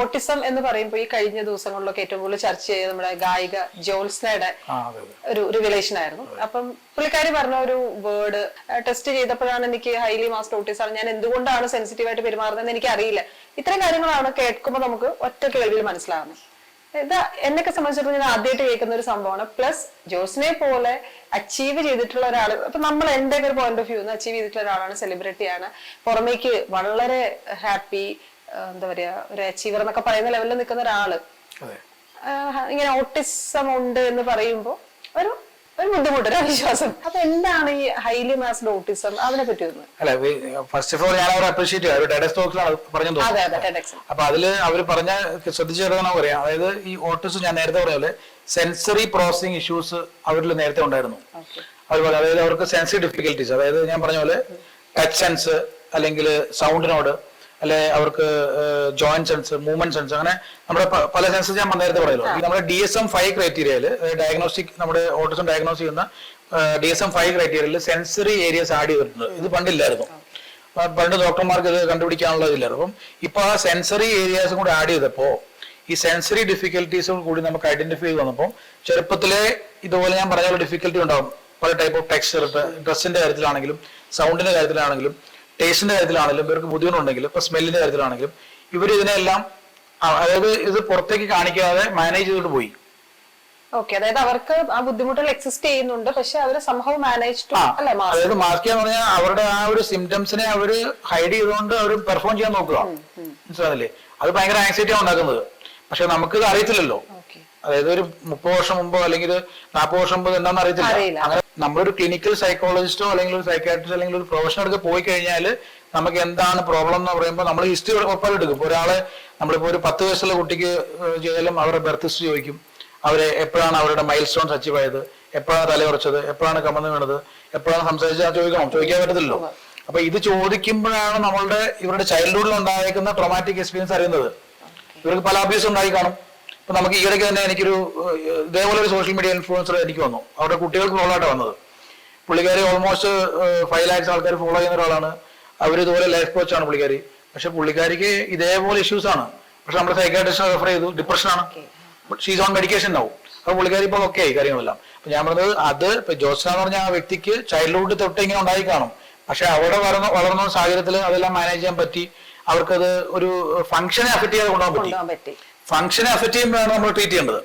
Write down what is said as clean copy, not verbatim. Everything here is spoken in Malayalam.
ഓട്ടിസം എന്ന് പറയുമ്പോൾ ഈ കഴിഞ്ഞ ദിവസങ്ങളിലൊക്കെ ഏറ്റവും കൂടുതൽ ചർച്ച ചെയ്ത് നമ്മുടെ ഗായിക ജോത്സ്നയുടെ ഒരു റിവലേഷൻ ആയിരുന്നു. അപ്പം പുള്ളിക്കാരി പറഞ്ഞ ഒരു വേർഡ് ടെസ്റ്റ് ചെയ്തപ്പോഴാണ് എനിക്ക് ഹൈലി മാസ്ഡ് ഓട്ടിസം ആണ്, ഞാൻ എന്തുകൊണ്ടാണ് സെൻസിറ്റീവായിട്ട് പെരുമാറുന്നത് എനിക്ക് അറിയില്ല. ഇത്തരം കാര്യങ്ങളാണ് കേൾക്കുമ്പോൾ നമുക്ക് ഒറ്റ കേൾവിയിൽ മനസ്സിലാവുന്നത്. ഇത് എന്നൊക്കെ സംബന്ധിച്ചിടത്തോളം ഞാൻ ആദ്യമായിട്ട് കേൾക്കുന്ന ഒരു സംഭവമാണ്. പ്ലസ് ജോസിനെ പോലെ അച്ചീവ് ചെയ്തിട്ടുള്ള ഒരാൾ, അപ്പൊ നമ്മൾ എന്റെ ഒരു പോയിന്റ് ഓഫ് വ്യൂ അച്ചീവ് ചെയ്തിട്ടുള്ള ഒരാളാണ്, സെലിബ്രിറ്റിയാണ്, പുറമേക്ക് വളരെ ഹാപ്പി, എന്താ പറയാ, ഒരു അച്ചീവർ എന്നൊക്കെ പറയുന്ന ലെവലിൽ നിൽക്കുന്ന ഒരാള് ഇങ്ങനെ ഓട്ടിസം ഉണ്ട് എന്ന് പറയുമ്പോൾ ഒരു ബുദ്ധിമുട്ട്, ഒരു അവിശ്വാസം. അപ്പൊ എന്താണ് ഈ ഹൈലി മാസ്ഡ് ഓട്ടിസം, അതിനെ പറ്റി ഒന്ന്? അല്ല, ഫസ്റ്റ് ഓഫ് ഓൾ ഞാൻ അവരെ അപ്രീഷിയേറ്റ് ചെയ്യാം. ടെഡക്സ് ടോക്സിലാണ് പറഞ്ഞു. അപ്പൊ അതില് അവര് പറഞ്ഞ ശ്രദ്ധിച്ചു കേൾക്കാൻ പറയാം. അതായത് ഈ ഓട്ടിസം ഞാൻ നേരത്തെ പറഞ്ഞ പോലെ സെൻസറി പ്രോസസിങ് ഇഷ്യൂസ് അവരിൽ നേരത്തെ ഉണ്ടായിരുന്നു. അതുപോലെ അതായത് അവർക്ക് സെൻസറി ഡിഫിക്കൽട്ടീസ്, അതായത് ഞാൻ പറഞ്ഞ പോലെ ടച്ച് സെൻസ് അല്ലെങ്കിൽ സൗണ്ടിനോട്, അല്ലെ അവർക്ക് ജോയിന്റ് സെൻസ്, മൂവ്മെന്റ് സെൻസ്, അങ്ങനെ നമ്മുടെ പല സെൻസസ് ഞാൻ നേരത്തെ പറയുമല്ലോ. നമ്മുടെ DSM-5 ക്രൈറ്റീരിയയിൽ ഡയഗ്നോസ്റ്റിക്, നമ്മുടെ ഓട്ടിസം ഡയഗ്നോസ് ചെയ്യുന്ന DSM-5 ക്രൈറ്റീരിയയിൽ സെൻസറി ഏരിയസ് ആഡ് ചെയ്തിട്ടുണ്ട്. ഇത് പണ്ടില്ലായിരുന്നു. പണ്ട് ഡോക്ടർമാർക്ക് ഇത് കണ്ടുപിടിക്കാനുള്ള ഇതില്ലായിരുന്നു. അപ്പം ഇപ്പൊ ആ സെൻസറി ഏരിയാസും കൂടി ആഡ് ചെയ്തപ്പോ ഈ സെൻസറി ഡിഫിക്കൽട്ടീസും കൂടി നമുക്ക് ഐഡന്റിഫൈ ചെയ്ത് വന്നപ്പോൾ ചെറുപ്പത്തിലെ ഇതുപോലെ ഞാൻ പറഞ്ഞ ഡിഫിക്കൽട്ടി ഉണ്ടാവും. പല ടൈപ്പ് ഓഫ് ടെക്സ്ചർ, ഡ്രസ്സിന്റെ കാര്യത്തിലാണെങ്കിലും സൗണ്ടിന്റെ കാര്യത്തിലാണെങ്കിലും ടേസ്റ്റിന്റെ കാര്യത്തിലാണെങ്കിലും ഇവർക്ക് ബുദ്ധിമുട്ടുണ്ടെങ്കിലും ഇപ്പൊ സ്മെല്ലിന്റെ കാര്യത്തിലാണെങ്കിലും ഇവർ ഇതിനെല്ലാം, അതായത് ഇത് പുറത്തേക്ക് കാണിക്കാതെ മാനേജ് ചെയ്തിട്ട് പോയി. ഓക്കെ, അതായത് അവർക്ക് ആ ബുദ്ധിമുട്ടുകൾ എക്സിസ്റ്റ് ചെയ്യുന്നുണ്ട്, പക്ഷെ അവർ സംഭവം മാനേജ് ടു, അല്ലേ? അതായത് മാസ്ക് എന്ന് പറഞ്ഞാൽ അവരുടെ ആ ഒരു സിംറ്റംസിനെ അവര് ഹൈഡ് ചെയ്തുകൊണ്ട് അവർ പെർഫോം ചെയ്യാൻ നോക്കുക. മനസ്സിലായില്ലേ? അത് ഭയങ്കര ആങ്സൈറ്റി ഉണ്ടാക്കുന്നത്. പക്ഷെ നമുക്കിത് അറിയത്തില്ലല്ലോ. അതായത് ഒരു 30 വർഷം മുമ്പോ അല്ലെങ്കിൽ 40 വർഷം മുമ്പ് എന്താണെന്ന് അറിയത്തില്ല. അങ്ങനെ നമ്മളൊരു ക്ലിനിക്കൽ സൈക്കോളജിസ്റ്റോ അല്ലെങ്കിൽ ഒരു സൈക്കാട്രിസ്റ്റോ അല്ലെങ്കിൽ ഒരു പ്രൊഫഷണൽ പോയി കഴിഞ്ഞാൽ നമുക്ക് എന്താണ് പ്രോബ്ലം എന്ന് പറയുമ്പോൾ നമ്മൾ ഹിസ്റ്ററി ഉറപ്പായിട്ട് എടുക്കും. ഇപ്പോൾ ഒരാളെ നമ്മളിപ്പോൾ ഒരു 10 വയസ്സുള്ള കുട്ടിക്ക് ചെയ്താലും അവരുടെ ബർത്ത് ഹിസ്റ്ററി ചോദിക്കും. അവരെ എപ്പോഴാണ് അവരുടെ മൈൽ സ്റ്റോൺസ് അച്ചീവ് ആയത്, എപ്പോഴാണ് തലയുറച്ചത്, എപ്പോഴാണ് കമന്ന് വീണത്, എപ്പോഴാണ് സംസാരിച്ചാൽ ചോദിക്കാൻ പറ്റത്തില്ലല്ലോ. അപ്പൊ ഇത് ചോദിക്കുമ്പോഴാണ് ഇവരുടെ ചൈൽഡ്ഹുഡിൽ ഉണ്ടായേക്കുന്ന ട്രോമാറ്റിക് എക്സ്പീരിയൻസ് അറിയുന്നത്. ഇവർക്ക് പല അബ്യൂസ് ഉണ്ടായി കാണും. ഇപ്പൊ നമുക്ക് ഈയിടയ്ക്ക് തന്നെ എനിക്കൊരു ഇതേപോലെ ഒരു സോഷ്യൽ മീഡിയ ഇൻഫ്ലുവൻസർ എനിക്ക് വന്നു. അവരുടെ കുട്ടികൾക്ക് ഫോളോ ആയിട്ട് വന്നത്. പുള്ളിക്കാരി ഓൾമോസ്റ്റ് 5 lakhs ആൾക്കാർ ഫോളോ ചെയ്യുന്ന ഒരാളാണ്. അവർ ഇതുപോലെ ലൈഫ് കോച്ചാണ് പുള്ളിക്കാരി. പക്ഷെ പുള്ളിക്കാരിക്ക് ഇതേപോലെ ഇഷ്യൂസ് ആണ്. പക്ഷെ നമ്മൾ സൈക്കാട്രിസ്റ്റിനെ റെഫർ ചെയ്തു, ഡിപ്രഷനാണ്, ഷീസ് ഓൺ മെഡിക്കേഷൻ ഉണ്ടാവും. അപ്പൊ പുള്ളിക്കാരി ഇപ്പോൾ ഒക്കെ ആയി കാര്യങ്ങളെല്ലാം. അപ്പൊ ഞാൻ പറഞ്ഞത് അത് ഇപ്പൊ ജോസ്ന എന്ന് പറഞ്ഞ ആ വ്യക്തിക്ക് ചൈൽഡ്ഹുഡ് തൊട്ട് ഇങ്ങനെ ഉണ്ടായി കാണും. പക്ഷെ അവിടെ വളർന്ന സാഹചര്യത്തിൽ അതെല്ലാം മാനേജ് ചെയ്യാൻ പറ്റി. അവർക്കത് ഒരു ഫംഗ്ഷനെ അഫക്ട് ചെയ്യാതെ കൊണ്ടുപോകാൻ പറ്റി. ഫംഗ്ഷനെ അഫക്ട് ചെയ്യുമ്പോഴാണ് നമ്മൾ ട്രീറ്റ് ചെയ്യേണ്ടത്.